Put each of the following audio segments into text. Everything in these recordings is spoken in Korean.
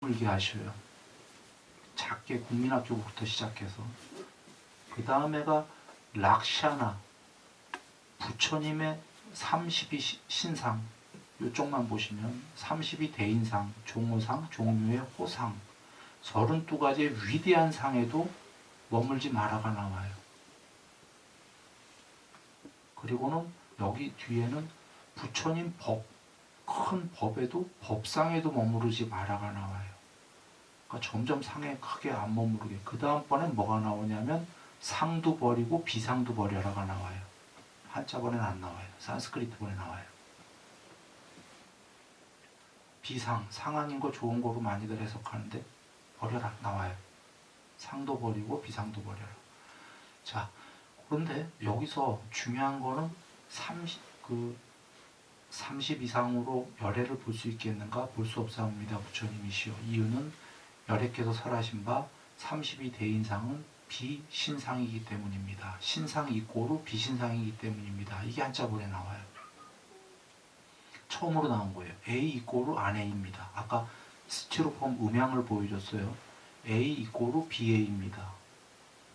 물게 하셔요. 작게 국민학 쪽부터 시작해서 그 다음에가 락샤나 부처님의 32 신상 이쪽만 보시면 32 대인상, 종호상, 종묘의 호상 32가지의 위대한 상에도 머물지 마라가 나와요. 그리고는 여기 뒤에는 부처님 법, 큰 법에도 법상에도 머무르지 마라가 나와요. 그러니까 점점 상에 크게 안 머무르게. 그 다음번엔 뭐가 나오냐면 상도 버리고 비상도 버려라가 나와요. 한자번에는 안 나와요. 산스크리트번에 나와요. 비상, 상한인 거 좋은 거로 많이들 해석하는데 버려라 나와요. 상도 버리고 비상도 버려라. 자, 그런데 여기서 중요한 거는 30 이상으로 열애를 볼 수 있겠는가? 볼 수 없사옵니다. 부처님이시여. 이유는 열애께서 설하신 바 32 대인상은 비신상이기 때문입니다. 신상 이꼬로 비신상이기 때문입니다. 이게 한자본에 나와요. 처음으로 나온 거예요. A 이꼬로 안 A입니다. 아까 스티로폼 음향을 보여줬어요. A 이꼬로 BA입니다.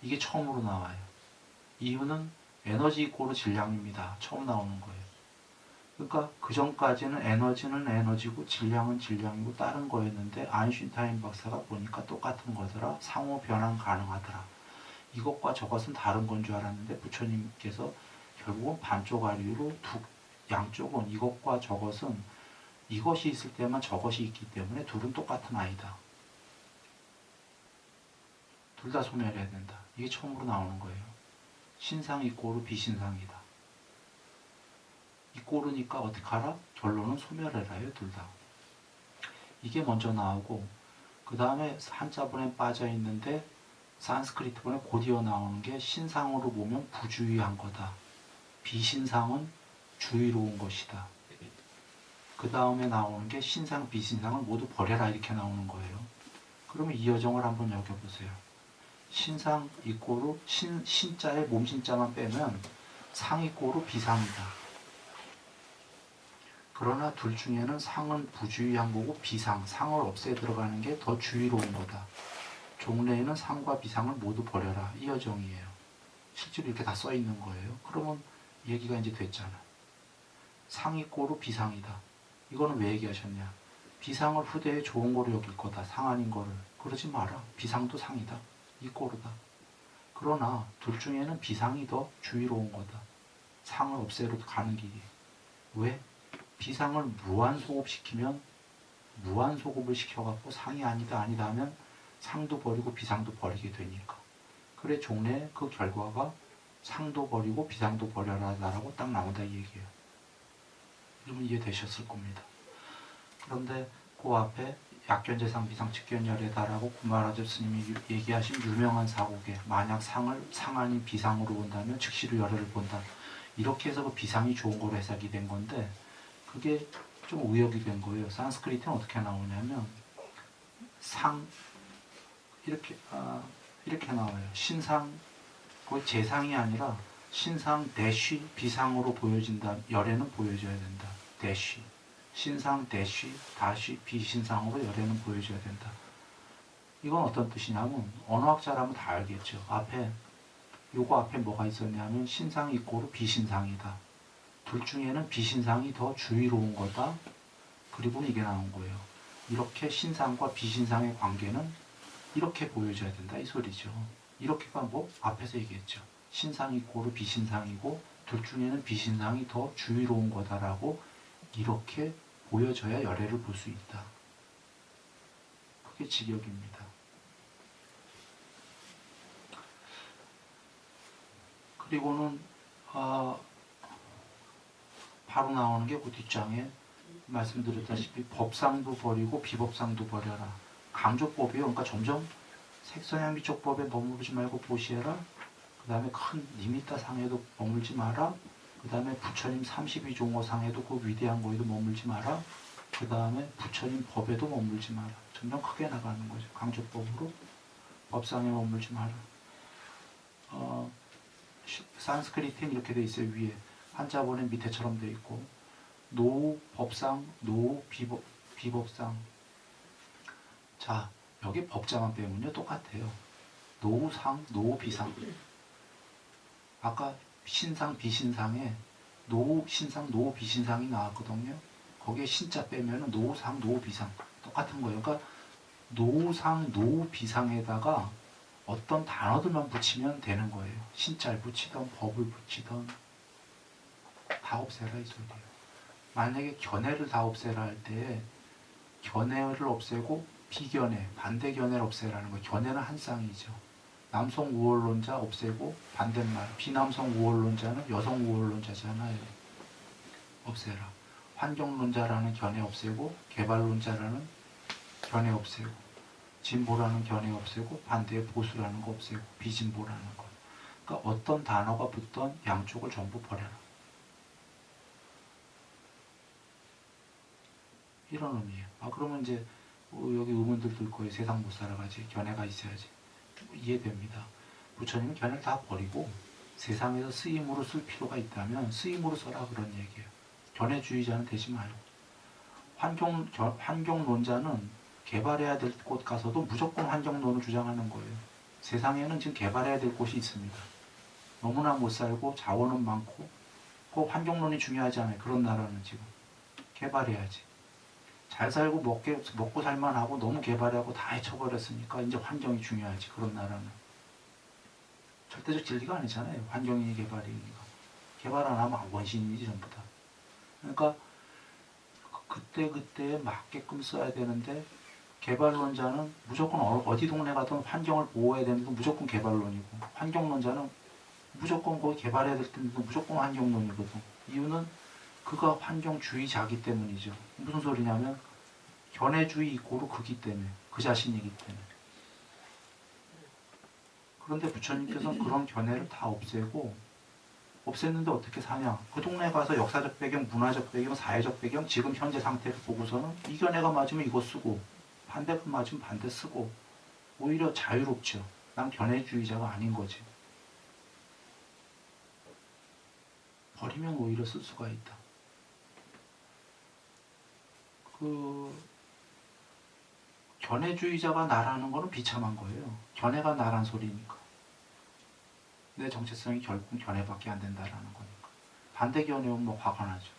이게 처음으로 나와요. 이유는 에너지 이꼬로 질량입니다. 처음 나오는 거예요. 그러니까 그 전까지는 에너지는 에너지고 질량은 질량이고 다른 거였는데 아인슈타인 박사가 보니까 똑같은 거더라. 상호 변환 가능하더라. 이것과 저것은 다른 건 줄 알았는데 부처님께서 결국은 반쪽아리로 양쪽은 이것과 저것은 이것이 있을 때만 저것이 있기 때문에 둘은 똑같은 아이다. 둘 다 소멸해야 된다. 이게 처음으로 나오는 거예요. 신상 이꼬르 비신상이다. 이꼬르니까 어떻게 하라? 결론은 소멸해라요. 둘 다. 이게 먼저 나오고 그 다음에 한자본에 빠져 있는데 산스크리트본에 곧이어 나오는 게 신상으로 보면 부주의한 거다. 비신상은 주의로운 것이다. 그 다음에 나오는 게 신상, 비신상을 모두 버려라 이렇게 나오는 거예요. 그러면 이 여정을 한번 여겨보세요. 신상 이꼬로 신자에 몸신자만 빼면 상 이꼬로 비상이다. 그러나 둘 중에는 상은 부주의한 거고 비상, 상을 없애 들어가는 게 더 주의로운 거다. 종래에는 상과 비상을 모두 버려라. 이 여정이에요. 실제로 이렇게 다 써 있는 거예요. 그러면 얘기가 이제 됐잖아. 상이 꼬로 비상이다. 이거는 왜 얘기하셨냐? 비상을 후대에 좋은 거로 여길 거다. 상 아닌 거를. 그러지 마라. 비상도 상이다. 이 꼬르다. 그러나 둘 중에는 비상이 더 주의로운 거다. 상을 없애러 가는 길이. 왜? 비상을 무한소급시키면 무한소급을 시켜갖고 상이 아니다 아니다 하면 상도 버리고 비상도 버리게 되니까. 그래 종래 그 결과가 상도 버리고 비상도 버려라라고 딱 나온다 이 얘기예요. 여러분 이해되셨을 겁니다. 그런데 그 앞에 약견재상 비상측견열애다라고 구마라자 스님이 얘기하신 유명한 사고계 만약 상을 상 아닌 비상으로 본다면 즉시로 열애를 본다. 이렇게 해서 그 비상이 좋은 거로 해석이 된 건데 그게 좀 의역이 된 거예요. 산스크리트는 어떻게 나오냐면 상 이렇게 나와요. 신상 그 재상이 아니라 신상 대쉬 비상으로 보여진다. 열애는 보여줘야 된다. 대쉬 신상 대쉬 다쉬 비신상으로 열애는 보여줘야 된다. 이건 어떤 뜻이냐면 언어학자라면 다 알겠죠. 요거 앞에 뭐가 있었냐면 신상 이꼬르 비신상이다. 둘 중에는 비신상이 더 주의로운 거다. 그리고 이게 나온 거예요. 이렇게 신상과 비신상의 관계는 이렇게 보여줘야 된다 이 소리죠. 이렇게가 뭐 앞에서 얘기했죠. 신상이 고루 비신상이고 둘 중에는 비신상이 더 주의로운 거다라고 이렇게 보여져야 열애를 볼 수 있다. 그게 직역입니다. 그리고는 바로 나오는 게 그 뒷장에 말씀드렸다시피 법상도 버리고 비법상도 버려라. 강조법이요. 그러니까 점점 색선양미적법에 머무르지 말고 보시해라. 그 다음에 큰 니미타 상에도 머물지 마라. 그 다음에 부처님 32종호상에도 그 위대한 거에도 머물지 마라. 그 다음에 부처님 법에도 머물지 마라. 점점 크게 나가는 거죠. 강조법으로 법상에 머물지 마라. 산스크리트는 이렇게 돼 있어요. 위에 한자본에 밑에처럼 돼 있고 노 법상, 노 비법상. 자, 여기 법자만 빼면요 똑같아요. 노상, 노비상. 아까 신상, 비신상에 노신상, 노비신상이 나왔거든요. 거기에 신자 빼면은 노상, 노비상 똑같은 거예요. 그러니까 노상, 노비상에다가 어떤 단어들만 붙이면 되는 거예요. 신자를 붙이던 법을 붙이던 다 없애라 이 소리예요. 만약에 견해를 다 없애라 할 때 견해를 없애고 비견해, 반대 견해를 없애라는 거예요. 견해는 한 쌍이죠. 남성 우월론자 없애고 반대말 비남성 우월론자는 여성 우월론자잖아요. 없애라. 환경론자라는 견해 없애고 개발론자라는 견해 없애고 진보라는 견해 없애고 반대의 보수라는 거 없애고 비진보라는 거. 그러니까 어떤 단어가 붙던 양쪽을 전부 버려라. 이런 의미예요. 아 그러면 이제 여기 의문들 들 거예요. 세상 못 살아가지. 견해가 있어야지. 이해됩니다. 부처님은 견해를 다 버리고 세상에서 쓰임으로 쓸 필요가 있다면 쓰임으로 써라 그런 얘기예요. 견해주의자는 되지 말고 환경론자는 개발해야 될 곳 가서도 무조건 환경론을 주장하는 거예요. 세상에는 지금 개발해야 될 곳이 있습니다. 너무나 못 살고 자원은 많고 꼭 환경론이 중요하지 않아요. 그런 나라는 지금 개발해야지. 잘 살고 먹고 살만 하고 너무 개발하고 다 해쳐버렸으니까 이제 환경이 중요하지. 그런 나라는 절대적 진리가 아니잖아요. 환경이 개발이니까. 개발 안 하면 원신이지 전부 다. 그러니까 그때그때에 맞게끔 써야 되는데 개발론자는 무조건 어디 동네 가든 환경을 보호해야 되는데 무조건 개발론이고 환경론자는 무조건 거기 개발해야 될 텐데 무조건 환경론이거든. 이유는 그가 환경주의자기 때문이죠. 무슨 소리냐면 견해주의 이꼬르 그기 때문에 그 자신이기 때문에. 그런데 부처님께서는 그런 견해를 다 없애고 없앴는데 어떻게 사냐. 그 동네에 가서 역사적 배경, 문화적 배경, 사회적 배경, 지금 현재 상태를 보고서는 이 견해가 맞으면 이거 쓰고 반대가 맞으면 반대 쓰고 오히려 자유롭죠. 난 견해주의자가 아닌 거지. 버리면 오히려 쓸 수가 있다. 견해주의자가 나라는 거는 비참한 거예요. 견해가 나란 소리니까. 내 정체성이 결국 견해밖에 안 된다라는 거니까. 반대 견해는 뭐 화가 나죠.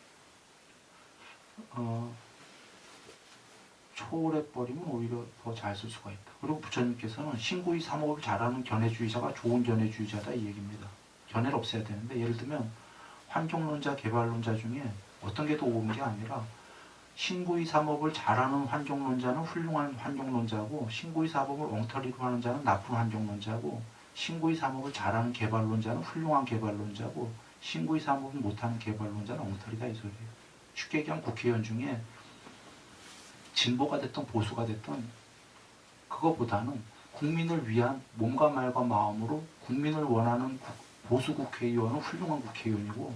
초월해버리면 오히려 더 잘 쓸 수가 있다. 그리고 부처님께서는 신구의 삼업을 잘하는 견해주의자가 좋은 견해주의자다 이 얘기입니다. 견해를 없애야 되는데 예를 들면 환경론자, 개발론자 중에 어떤 게 더 옳은 게 아니라 신구의 삼업을 잘하는 환경론자는 훌륭한 환경론자고 신구의 삼업을 엉터리로 하는 자는 나쁜 환경론자고 신구의 삼업을 잘하는 개발론자는 훌륭한 개발론자고 신구의 삼업을 못하는 개발론자는 엉터리다 이 소리예요. 쉽게 얘기하면 국회의원 중에 진보가 됐든 보수가 됐든 그거보다는 국민을 위한 몸과 말과 마음으로 국민을 원하는 보수 국회의원은 훌륭한 국회의원이고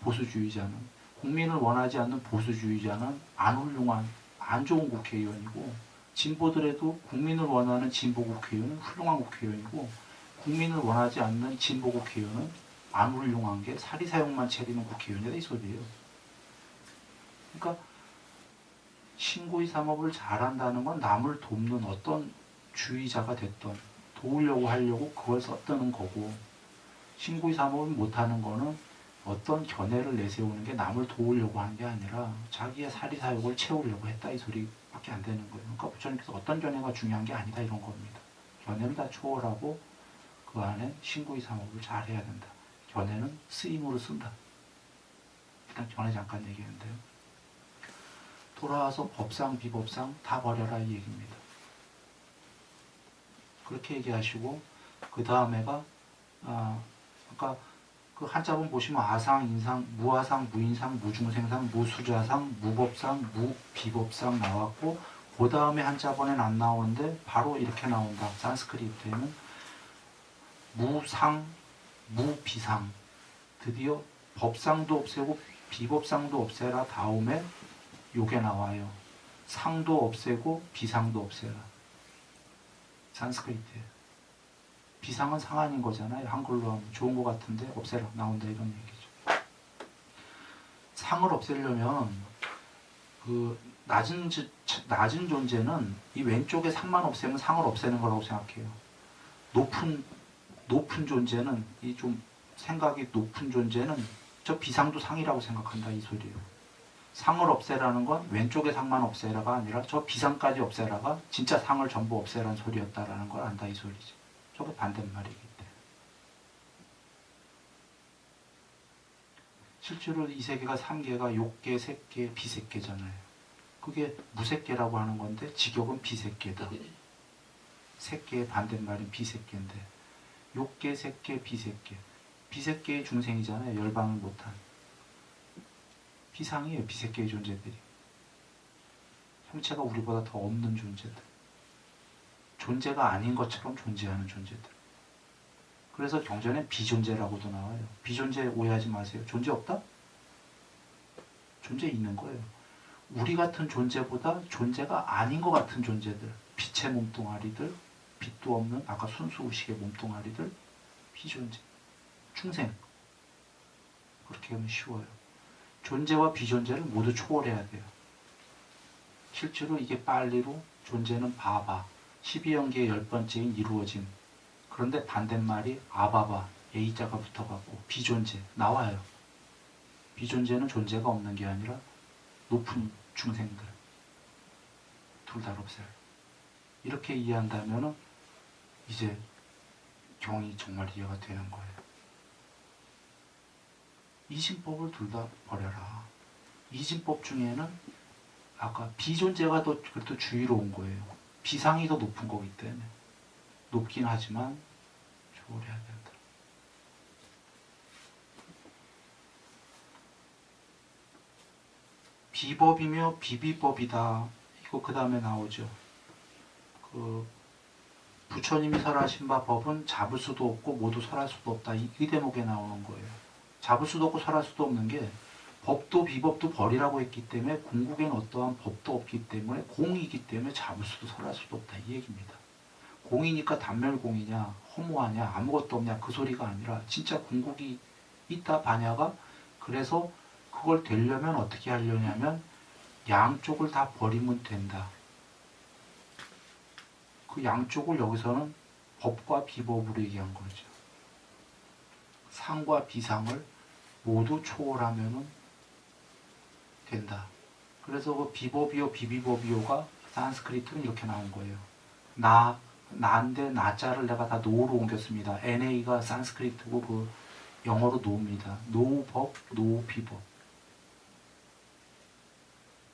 보수주의자는 국민을 원하지 않는 보수주의자는 안 훌륭한 안 좋은 국회의원이고 진보들에도 국민을 원하는 진보 국회의원은 훌륭한 국회의원이고 국민을 원하지 않는 진보 국회의원은 안 훌륭한 게 사리사욕만 차리는 국회의원이다 이 소리예요. 그러니까 신구의 삼업을 잘한다는 건 남을 돕는 어떤 주의자가 됐던 도우려고 하려고 그걸 썼다는 거고 신구의 삼업을 못하는 거는 어떤 견해를 내세우는 게 남을 도우려고 하는 게 아니라 자기의 사리사욕을 채우려고 했다 이 소리밖에 안 되는 거예요. 그러니까 부처님께서 어떤 견해가 중요한 게 아니다 이런 겁니다. 견해를 다 초월하고 그 안에 신구의 삼업을 잘 해야 된다. 견해는 쓰임으로 쓴다. 일단 견해 잠깐 얘기했는데요. 돌아와서 법상, 비법상 다 버려라 이 얘기입니다. 그렇게 얘기하시고 그 다음에가 그러니까 그 한자본 보시면 아상, 인상, 무아상, 무인상, 무중생상, 무수자상, 무법상, 무비법상 나왔고 그 다음에 한자본에는 안 나오는데 바로 이렇게 나온다. 산스크리트에는 무상, 무비상 드디어 법상도 없애고 비법상도 없애라 다음에 요게 나와요. 상도 없애고 비상도 없애라. 산스크리트에. 비상은 상 아닌 거잖아요. 한글로 하면 좋은 거 같은데 없애라 나온다 이런 얘기죠. 상을 없애려면 그 낮은 존재는 이 왼쪽에 상만 없애면 상을 없애는 거라고 생각해요. 높은 존재는, 이 좀 생각이 높은 존재는 저 비상도 상이라고 생각한다, 이 소리예요. 상을 없애라는 건 왼쪽의 상만 없애라가 아니라 저 비상까지 없애라가 진짜 상을 전부 없애라는 소리였다라는 걸 안다, 이 소리지. 저거 반대말이기 때문에. 실제로 이 세계가 3계가 욕계, 색계, 비색계잖아요. 그게 무색계라고 하는 건데 직역은 비색계다. 색계의 반대말인 비색계인데 욕계, 색계, 비색계. 비색계의 중생이잖아요. 열방을 못한. 비상이에요. 비색계의 존재들이. 형체가 우리보다 더 없는 존재들. 존재가 아닌 것처럼 존재하는 존재들. 그래서 경전에 비존재라고도 나와요. 비존재 오해하지 마세요. 존재 없다? 존재 있는 거예요. 우리 같은 존재보다 존재가 아닌 것 같은 존재들. 빛의 몸뚱아리들, 빛도 없는 아까 순수의식의 몸뚱아리들, 비존재, 충생. 그렇게 하면 쉬워요. 존재와 비존재를 모두 초월해야 돼요. 실제로 이게 빨리로 존재는 바바, 12연계의 10번째인 이루어짐. 그런데 반대말이 아바바, A자가 붙어가고 비존재, 나와요. 비존재는 존재가 없는 게 아니라 높은 중생들. 둘 다 없어요. 이렇게 이해한다면 이제 경이 정말 이해가 되는 거예요. 이진법을 둘 다 버려라. 이진법 중에는 아까 비존재가 더 그래도 주의로운 거예요. 비상이 더 높은 거기 때문에. 높긴 하지만 초월해야 된다. 비법이며 비비법이다. 이거 그 다음에 나오죠. 부처님이 설하신 바 법은 잡을 수도 없고 모두 설할 수도 없다. 이 대목에 나오는 거예요. 잡을 수도 없고 설할 수도 없는 게 법도 비법도 버리라고 했기 때문에 궁극에는 어떠한 법도 없기 때문에 공이기 때문에 잡을 수도 설할 수도 없다. 이 얘기입니다. 공이니까 단멸공이냐 허무하냐 아무것도 없냐 그 소리가 아니라 진짜 궁극이 있다 반야가. 그래서 그걸 되려면 어떻게 하려냐면 양쪽을 다 버리면 된다. 그 양쪽을 여기서는 법과 비법으로 얘기한 거죠. 상과 비상을 모두 초월하면 된다. 그래서 그 비법이요 비비법이요가 산스크리트는 이렇게 나온 거예요. 나인데 나자를 내가 다 노로 옮겼습니다. NA가 산스크리트고 그 영어로 노입니다. 노법, 노비법.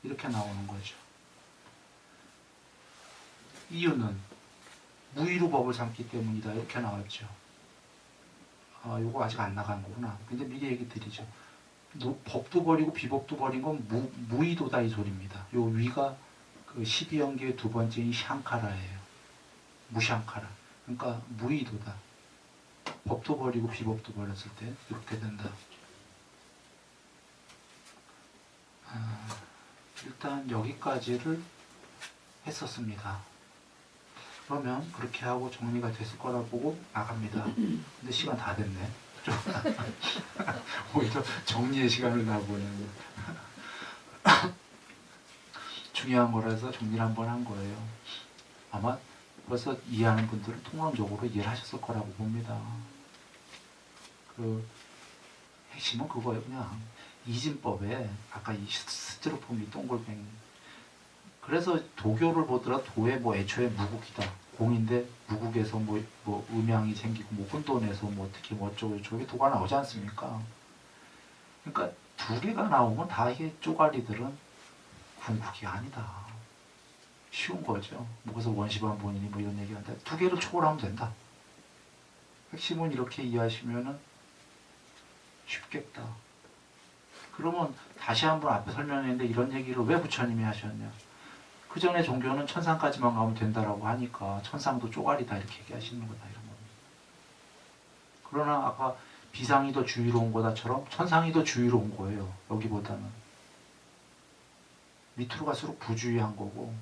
이렇게 나오는 거죠. 이유는 무의로 법을 삼기 때문이다. 이렇게 나왔죠. 요거 아직 안 나간 거구나. 근데 미리 얘기 드리죠. 법도 버리고 비법도 버린 건 무의도다 이 소리입니다. 요 위가 그 12연계의 두 번째인 샹카라예요. 무샹카라. 그러니까 무의도다. 법도 버리고 비법도 버렸을 때 이렇게 된다. 일단 여기까지를 했었습니다. 그러면 그렇게 하고 정리가 됐을 거라 보고 나갑니다. 근데 시간 다 됐네. 오히려 정리의 시간을 다 보내고. 중요한 거라서 정리를 한번 한 거예요. 아마 벌써 이해하는 분들은 통론적으로 이해를 하셨을 거라고 봅니다. 그 핵심은 그거예요. 그냥 이진법에 아까 이 스티로폼이 동글뱅이. 그래서 도교를 보더라 도에 뭐 애초에 무국이다. 공인데 무국에서 뭐 음양이 생기고 뭐 혼돈에서 뭐 어떻게 뭐 어쩌고 저쩌고 도가 나오지 않습니까? 그러니까 두 개가 나오면 다 이게 쪼가리들은 궁극이 아니다. 쉬운 거죠. 뭐 그래서 원시반본이니 뭐 이런 얘기하는데 두 개를 초월하면 된다. 핵심은 이렇게 이해하시면은 쉽겠다. 그러면 다시 한번 앞에 설명했는데 이런 얘기를 왜 부처님이 하셨냐? 그 전에 종교는 천상까지만 가면 된다라고 하니까 천상도 쪼가리다 이렇게 얘기하시는 거다 이런 겁니다. 그러나 아까 비상이 더 주의로운 거다처럼 천상이 더 주의로운 거예요. 여기보다는. 밑으로 갈수록 부주의한 거고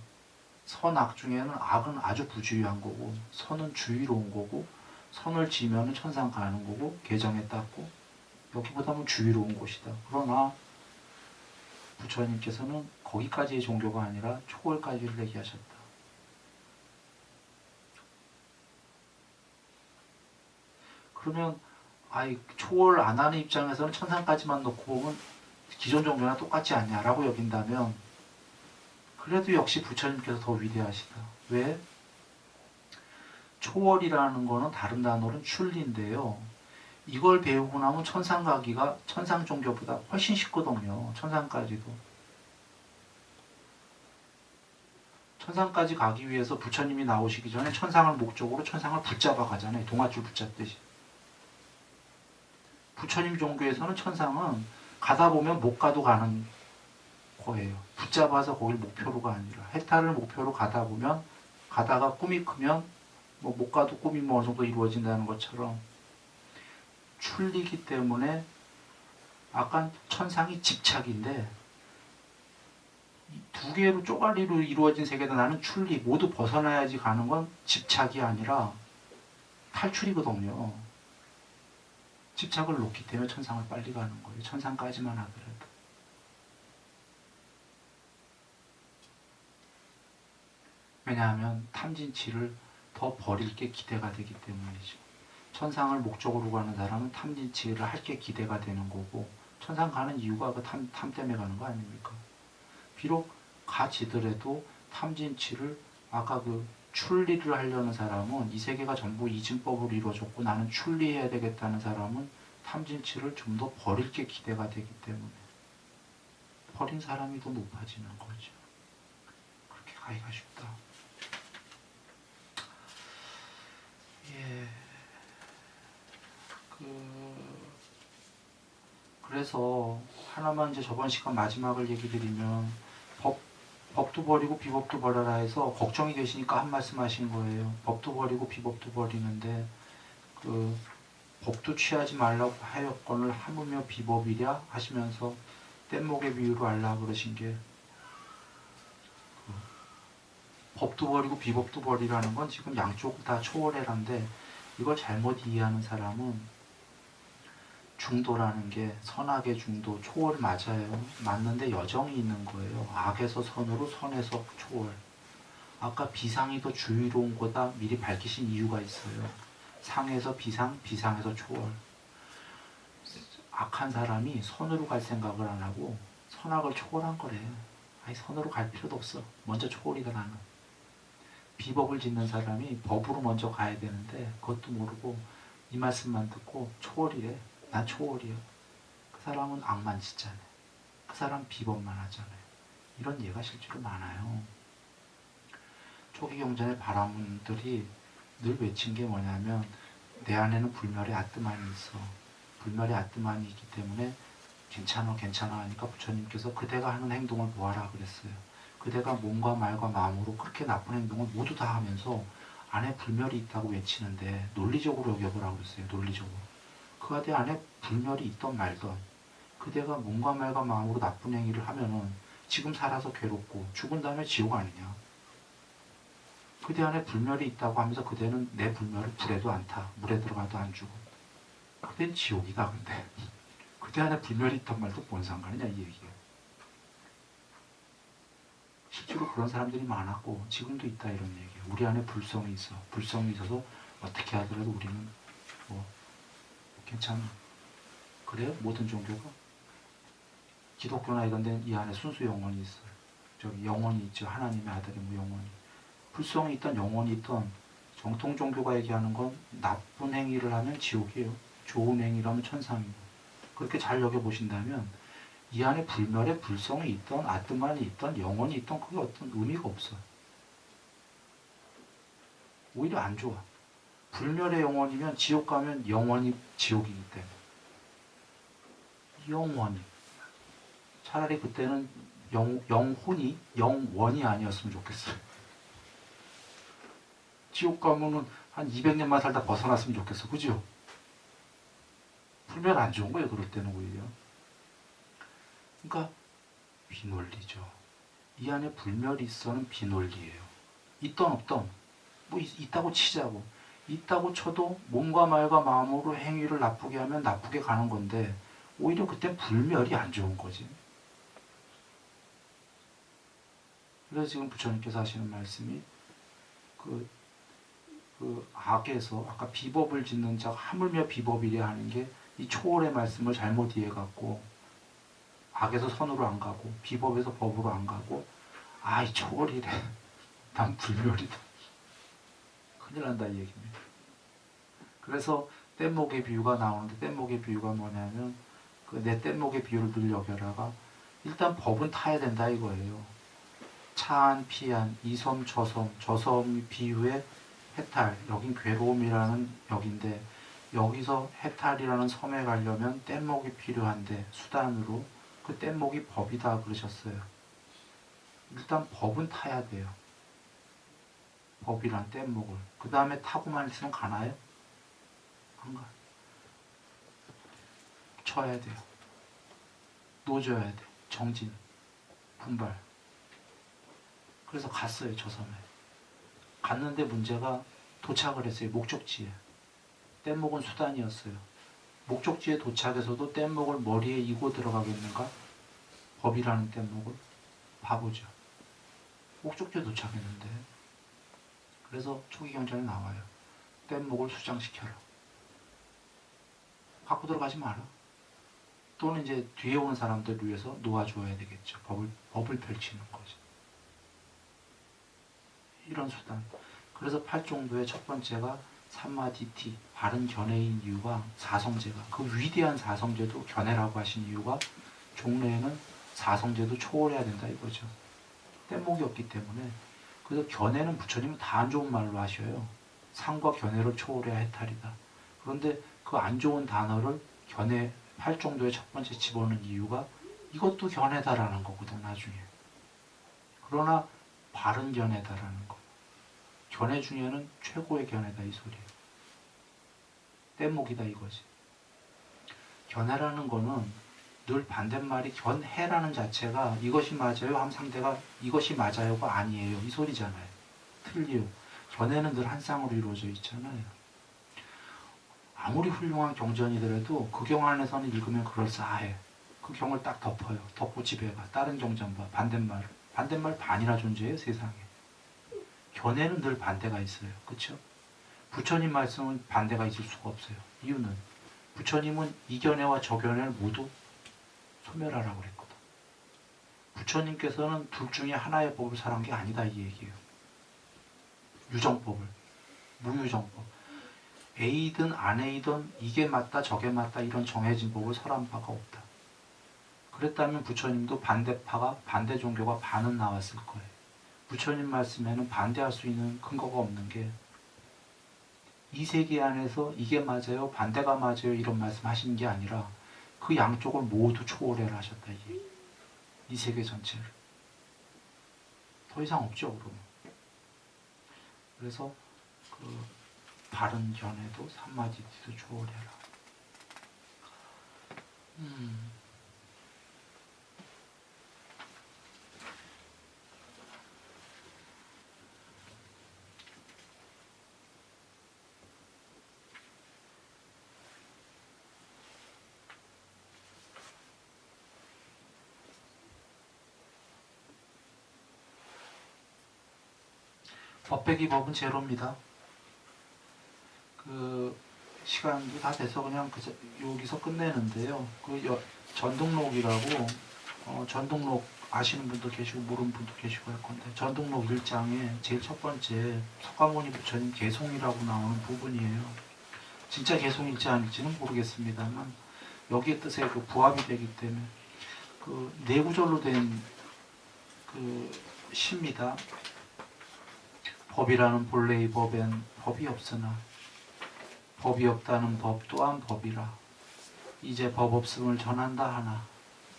선악 중에는 악은 아주 부주의한 거고 선은 주의로운 거고 선을 지으면 천상 가는 거고 계정에 닦고 여기보다는 주의로운 곳이다. 그러나 부처님께서는 거기까지의 종교가 아니라 초월까지를 얘기하셨다. 그러면 초월 안 하는 입장에서는 천상까지만 놓고 보면 기존 종교나 똑같지 않냐라고 여긴다면 그래도 역시 부처님께서 더 위대하시다. 왜? 초월이라는 거는 다른 단어로는 출리인데요. 이걸 배우고 나면 천상 가기가 천상 종교보다 훨씬 쉽거든요. 천상까지도. 천상까지 가기 위해서 부처님이 나오시기 전에 천상을 목적으로 천상을 붙잡아 가잖아요. 동아줄 붙잡듯이. 부처님 종교에서는 천상은 가다 보면 못 가도 가는 거예요. 붙잡아서 거길 목표로가 아니라 해탈을 목표로 가다 보면 가다가 꿈이 크면 뭐 못 가도 꿈이 뭐 어느 정도 이루어진다는 것처럼 출리기 때문에 아까 천상이 집착인데 두 개로 쪼가리로 이루어진 세계다. 나는 출리 모두 벗어나야지 가는 건 집착이 아니라 탈출이거든요. 집착을 놓기 때문에 천상을 빨리 가는 거예요. 천상까지만 하더라도. 왜냐하면 탐진치를 더 버릴 게 기대가 되기 때문이죠. 천상을 목적으로 가는 사람은 탐진치를 할 게 기대가 되는 거고 천상 가는 이유가 그 탐 때문에 가는 거 아닙니까? 비록 가지더라도 탐진치를 아까 그 출리를 하려는 사람은 이 세계가 전부 이진법으로 이루어졌고 나는 출리해야 되겠다는 사람은 탐진치를 좀 더 버릴 게 기대가 되기 때문에 버린 사람이 더 높아지는 거죠. 그렇게 가기가 쉽다. 예. 그래서 하나만 이제 저번 시간 마지막을 얘기 드리면 법도 버리고 비법도 버려라 해서 걱정이 되시니까 한 말씀 하신 거예요. 법도 버리고 비법도 버리는데 그 법도 취하지 말라고 하였건을 하무며 비법이랴 하시면서 뗏목의 비유로 알라 그러신 게 법도 버리고 비법도 버리라는 건 지금 양쪽 다 초월해란데 이걸 잘못 이해하는 사람은 중도라는 게 선악의 중도, 초월 맞아요. 맞는데 여정이 있는 거예요. 악에서 선으로, 선에서 초월. 아까 비상이 더 주의로운 거다 미리 밝히신 이유가 있어요. 상에서 비상, 비상에서 초월. 악한 사람이 선으로 갈 생각을 안 하고 선악을 초월한 거래. 선으로 갈 필요도 없어. 먼저 초월이다 나는. 비법을 짓는 사람이 법으로 먼저 가야 되는데 그것도 모르고 이 말씀만 듣고 초월이래. 난 초월이야. 그 사람은 악만 짓잖아요. 그 사람 비법만 하잖아요. 이런 예가 실제로 많아요. 초기 경전의 바라문들이 늘 외친 게 뭐냐면 내 안에는 불멸의 아뜨만이 있어. 불멸의 아뜨만이 있기 때문에 괜찮아 하니까 부처님께서 그대가 하는 행동을 보아라 그랬어요. 그대가 몸과 말과 마음으로 그렇게 나쁜 행동을 모두 다 하면서 안에 불멸이 있다고 외치는데 논리적으로 여겨보라고 그랬어요. 논리적으로. 그대 안에 불멸이 있던 말던 그대가 몸과 말과 마음으로 나쁜 행위를 하면은 지금 살아서 괴롭고 죽은 다음에 지옥 아니냐. 그대 안에 불멸이 있다고 하면서 그대는 내 불멸을 불에도 안 타. 물에 들어가도 안 죽어. 그대는 지옥이다 근데. 그대 안에 불멸이 있단 말도 뭔 상관이냐 이 얘기예요. 실제로 그런 사람들이 많았고 지금도 있다 이런 얘기예요. 우리 안에 불성이 있어. 불성이 있어서 어떻게 하더라도 우리는 뭐 괜찮아. 그래요? 모든 종교가? 기독교나 이런 데는 이 안에 순수 영혼이 있어요. 저기 영혼이 있죠. 하나님의 아들이 뭐 영혼이. 불성이 있던 영혼이 있던 정통 종교가 얘기하는 건 나쁜 행위를 하면 지옥이에요. 좋은 행위를 하면 천상이고. 그렇게 잘 여겨보신다면 이 안에 불멸의 불성이 있던 아뜨만이 있던 영혼이 있던 그게 어떤 의미가 없어요. 오히려 안 좋아. 불멸의 영혼이면 지옥 가면 영원히 지옥이기 때문에. 영원히. 차라리 그때는 영혼이 영원이 아니었으면 좋겠어요. 지옥 가면은 한 200년만 살다 벗어났으면 좋겠어. 그죠? 불멸 안 좋은 거예요. 그럴 때는 오히려. 그러니까 비논리죠. 이 안에 불멸이 있어는 비논리예요. 있던 없던 뭐 있다고 치자고. 있다고 쳐도 몸과 말과 마음으로 행위를 나쁘게 하면 나쁘게 가는 건데 오히려 그땐 불멸이 안 좋은 거지. 그래서 지금 부처님께서 하시는 말씀이 그 악에서 아까 비법을 짓는 자가 하물며 비법이랴 하는 게 이 초월의 말씀을 잘못 이해해갖고 악에서 선으로 안 가고 비법에서 법으로 안 가고 이 초월이래. 난 불멸이다. 큰일 난다 이 얘기입니다. 그래서 뗏목의 비유가 나오는데 뗏목의 비유가 뭐냐면 내 뗏목의 비유를 늘 여겨라가 일단 법은 타야 된다 이거예요. 차안, 피안, 이섬, 저섬, 저섬 비유의 해탈, 여긴 괴로움이라는 역인데 여기서 해탈이라는 섬에 가려면 뗏목이 필요한데 수단으로 그 뗏목이 법이다 그러셨어요. 일단 법은 타야 돼요. 법이란 뗏목을. 그 다음에 타고만 있으면 가나요? 안 가요. 쳐야 돼요. 놓줘야 돼. 정진, 분발. 그래서 갔어요, 저 섬에. 갔는데 문제가 도착을 했어요, 목적지에. 뗏목은 수단이었어요. 목적지에 도착해서도 뗏목을 머리에 이고 들어가겠는가? 법이라는 뗏목을. 바보죠. 목적지에 도착했는데. 그래서 초기 경전에 나와요. 뗏목을 수장시켜라. 갖고 들어가지 마라. 또는 이제 뒤에 오는 사람들을 위해서 놓아줘야 되겠죠. 법을 펼치는 거죠. 이런 수단. 그래서 팔종도의 첫 번째가 삼마디티, 바른 견해인 이유가 사성제가, 그 위대한 사성제도 견해라고 하신 이유가 종래에는 사성제도 초월해야 된다 이거죠. 뗏목이 없기 때문에. 그래서 견해는 부처님은 다 안 좋은 말로 하셔요. 상과 견해를 초월해야 해탈이다. 그런데 그 안 좋은 단어를 견해 팔종도의 첫 번째 집어넣은 이유가 이것도 견해다라는 거거든 나중에. 그러나 바른 견해다라는 거. 견해 중에는 최고의 견해다 이 소리예요. 뗏목이다 이거지. 견해라는 거는 늘 반대말이 견해라는 자체가 이것이 맞아요 하면 상대가 이것이 맞아요가 아니에요 이 소리잖아요. 틀려요. 견해는 늘 한 쌍으로 이루어져 있잖아요. 아무리 훌륭한 경전이더라도 그 경 안에서는 읽으면 그럴싸해. 그 경을 딱 덮어요. 덮고 집에 가. 다른 경전 봐. 반대말 반이나 존재해요 세상에. 견해는 늘 반대가 있어요. 그렇죠? 부처님 말씀은 반대가 있을 수가 없어요. 이유는 부처님은 이 견해와 저 견해를 모두 소멸하라고 그랬거든. 부처님께서는 둘 중에 하나의 법을 설한 게 아니다 이 얘기예요. 유정법을. 무유정법. A든 안 A든 이게 맞다 저게 맞다 이런 정해진 법을 설한 바가 없다. 그랬다면 부처님도 반대파가 반대 종교가 반은 나왔을 거예요. 부처님 말씀에는 반대할 수 있는 근거가 없는 게 이 세계 안에서 이게 맞아요 반대가 맞아요 이런 말씀 하시는 게 아니라 그 양쪽을 모두 초월해라 하셨다. 이 세계 전체를. 더 이상 없죠 그러면. 그래서 그 바른 견해도 삼마디티도 초월해라. 법 빼기 법은 제로입니다. 그 시간도 다 돼서 그냥 여기서 끝내는데요. 전등록이라고 전등록 아시는 분도 계시고 모르는 분도 계시고 할 건데 전등록 1장에 제일 첫 번째 석가모니 부처님 개송이라고 나오는 부분이에요. 진짜 개송일지 아닐지는 모르겠습니다만 여기에 뜻에 그 부합이 되기 때문에 그 네 구절로 된 그 시입니다. 법이라는 본래의 법엔 법이 없으나 법이 없다는 법 또한 법이라. 이제 법 없음을 전한다 하나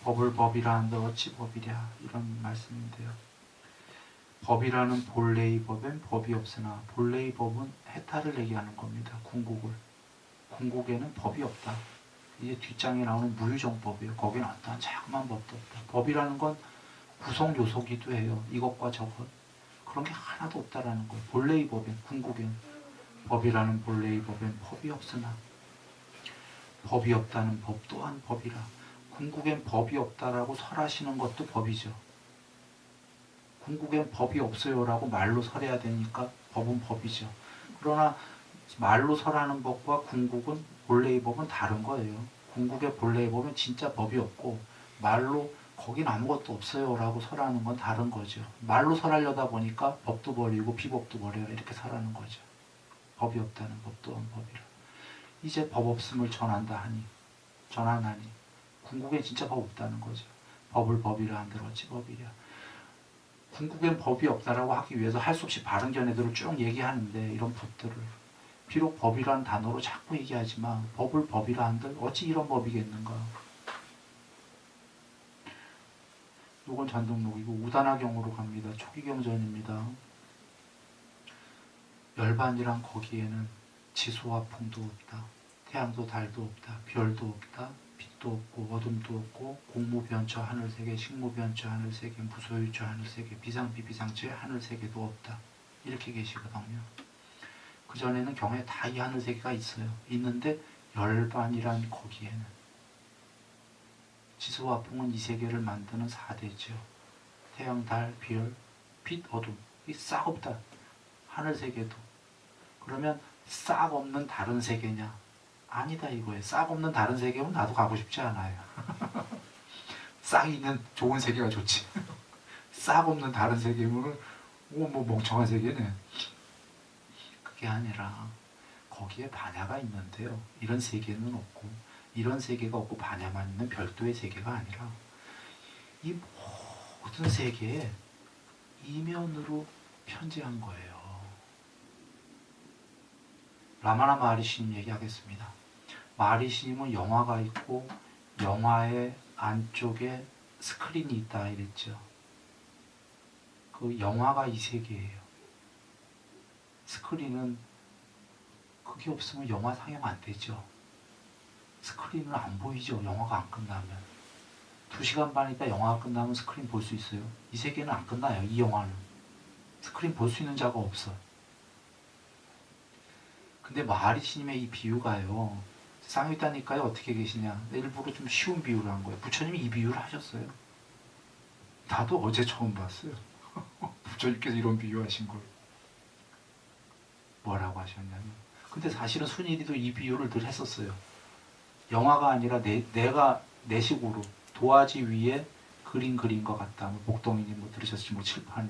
법을 법이라 한들 어찌 법이랴 이런 말씀인데요. 법이라는 본래의 법엔 법이 없으나 본래의 법은 해탈을 얘기하는 겁니다. 궁극에는 법이 없다. 이제 뒷장에 나오는 무유정법이에요. 거기는 어떠한 자그마한 법도 없다. 법이라는 건 구성 요소기도 해요. 이것과 저것. 그런 게 하나도 없다라는 거예요. 본래의 법엔, 궁극엔. 법이라는 본래의 법엔 법이 없으나 법이 없다는 법 또한 법이라. 궁극엔 법이 없다라고 설하시는 것도 법이죠. 궁극엔 법이 없어요라고 말로 설해야 되니까 법은 법이죠. 그러나 말로 설하는 법과 궁극은 본래의 법은 다른 거예요. 궁극의 본래의 법은 진짜 법이 없고 말로 거긴 아무것도 없어요 라고 설하는 건 다른 거죠. 말로 설하려다 보니까 법도 버리고 비법도 버려라 이렇게 설하는 거죠. 법이 없다는 법 또한 법이라. 이제 법 없음을 전하나니 궁극엔 진짜 법 없다는 거죠. 법을 법이라 한들 어찌 법이랴. 궁극엔 법이 없다라고 하기 위해서 할 수 없이 바른 견해들을 쭉 얘기하는데 이런 법들을 비록 법이라는 단어로 자꾸 얘기하지만 법을 법이라 한들 어찌 이런 법이겠는가. 이건 전등록이고 우단화경으로 갑니다. 초기경전입니다. 열반이란 거기에는 지수와 풍도 없다. 태양도 달도 없다. 별도 없다. 빛도 없고 어둠도 없고 공무변처 하늘세계, 식무변처 하늘세계, 무소유처 하늘세계, 비상비비상처 하늘세계도 없다. 이렇게 계시거든요. 그전에는 경에 다 이 하늘세계가 있어요. 있는데 열반이란 거기에는 지수와 풍은 이 세계를 만드는 4대죠. 태양, 달, 별, 빛, 어둠. 이 싹 없다. 하늘세계도. 그러면 싹 없는 다른 세계냐? 아니다 이거예요. 싹 없는 다른 세계면 나도 가고 싶지 않아요. 싹 있는 좋은 세계가 좋지. 싹 없는 다른 세계면 뭐 멍청한 세계네. 그게 아니라 거기에 반야가 있는데요. 이런 세계는 없고 이런 세계가 없고 반야만 있는 별도의 세계가 아니라 이 모든 세계에 이면으로 편재한 거예요. 라마나 마하리시님 얘기하겠습니다. 마하리시님은 영화가 있고 영화의 안쪽에 스크린이 있다 이랬죠. 그 영화가 이 세계예요. 스크린은 그게 없으면 영화 상영 안 되죠. 스크린은 안 보이죠. 영화가 안 끝나면. 2시간 반 있다 영화가 끝나면 스크린 볼 수 있어요. 이 세계는 안 끝나요. 이 영화는. 스크린 볼 수 있는 자가 없어. 근데 마하리시님의 이 비유가요. 세상에 있다니까요. 어떻게 계시냐. 일부러 좀 쉬운 비유를 한 거예요. 부처님이 이 비유를 하셨어요. 나도 어제 처음 봤어요. 부처님께서 이런 비유하신 걸. 뭐라고 하셨냐면. 근데 사실은 순일이도 이 비유를 늘 했었어요. 영화가 아니라 내가 내 식으로 도화지 위에 그림 그린 것 같다. 뭐 목동이님 뭐 들으셨지 뭐 칠판에.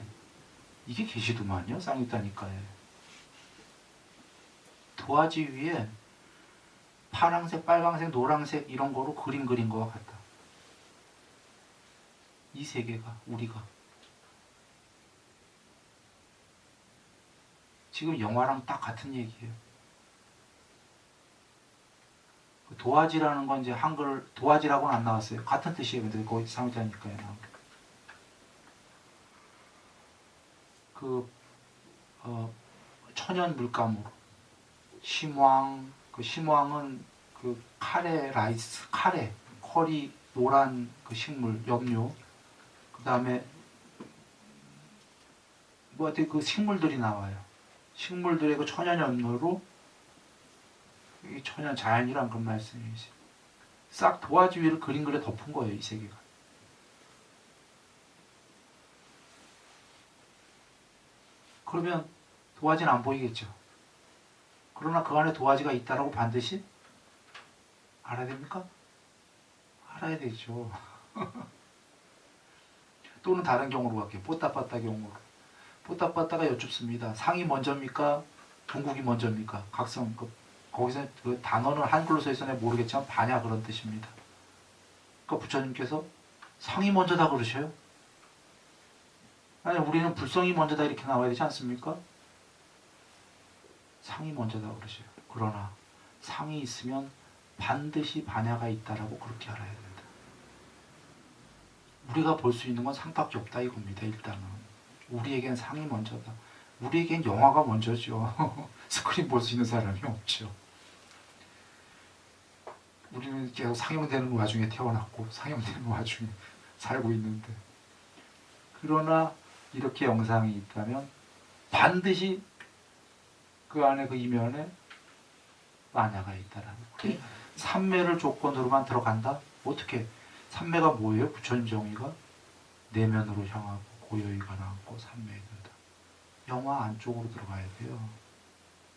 이게 계시더만요. 쌍유다니까에. 도화지 위에 파랑색, 빨강색, 노랑색 이런 거로 그림 그린 것 같다. 이 세계가 우리가 지금 영화랑 딱 같은 얘기예요. 도화지라는 건 이제 한글 도화지라고는 안 나왔어요. 같은 뜻이에요. 근데 거기 상자니까요. 그 천연 물감으로 심왕 그 심왕은 그 카레 라이스 카레 커리 노란 그 식물 염료 그 다음에 뭐 하여튼 그 식물들이 나와요. 식물들의 그 천연 염료로 이 천연 자연이란 그런 말씀이지. 싹 도화지 위를 그림 그려 덮은 거예요. 이 세계가. 그러면 도화지는 안 보이겠죠. 그러나 그 안에 도화지가 있다라고 반드시 알아야 됩니까? 알아야 되죠. 또는 다른 경우로 갈게요. 뽀따빠따 경우로. 뽀따빠따가 여쭙습니다. 상이 먼저입니까? 중국이 먼저입니까? 각성 거기서 그 단어는 한글로 써 있어서 모르겠지만 반야 그런 뜻입니다. 그러니까 부처님께서 상이 먼저다 그러셔요. 아니 우리는 불성이 먼저다 이렇게 나와야 되지 않습니까? 상이 먼저다 그러셔요. 그러나 상이 있으면 반드시 반야가 있다라고 그렇게 알아야 된다. 우리가 볼 수 있는 건 상밖에 없다 이겁니다. 일단은 우리에겐 상이 먼저다. 우리에겐 영화가 먼저죠. 스크린 볼 수 있는 사람이 없죠. 우리는 계속 상영되는 와중에 태어났고 상영되는 와중에 살고 있는데 그러나 이렇게 영상이 있다면 반드시 그 안에 그 이면에 만야가 있다라는 거예요. 삼매를 조건으로만 들어간다? 어떻게? 삼매가 뭐예요? 부처님 정의가 내면으로 향하고 고요히 가라앉고 산매에 든다. 영화 안쪽으로 들어가야 돼요.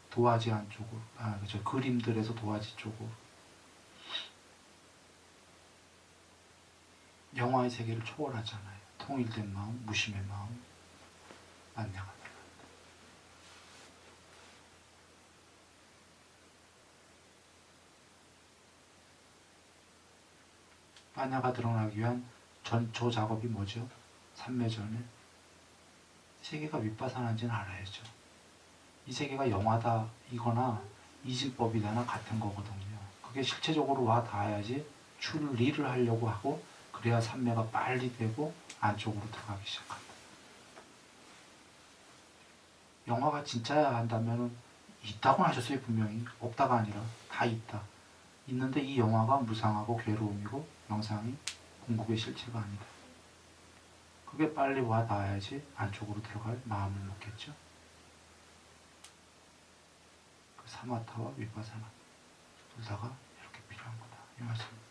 도화지 안쪽으로, 그죠. 그림들에서 도화지 쪽으로. 영화의 세계를 초월하잖아요. 통일된 마음, 무심의 마음, 만나가 들어간다. 만나가 드러나기 위한 전초 작업이 뭐죠? 삼매전에 세계가 윗바산한지는 알아야죠. 이 세계가 영화다 이거나 이진법이다나 같은 거거든요. 그게 실체적으로 와 닿아야지 출리를 하려고 하고 그래야 삼매가 빨리 되고 안쪽으로 들어가기 시작한다. 영화가 진짜야 한다면 있다고 하셨어요. 분명히 없다가 아니라 다 있다. 있는데 이 영화가 무상하고 괴로움이고 영상이 궁극의 실체가 아니다. 그게 빨리 와 닿아야지 안쪽으로 들어갈 마음을 먹겠죠. 그 사마타와 윗바사나 둘 다가 이렇게 필요한 거다. 이 말씀.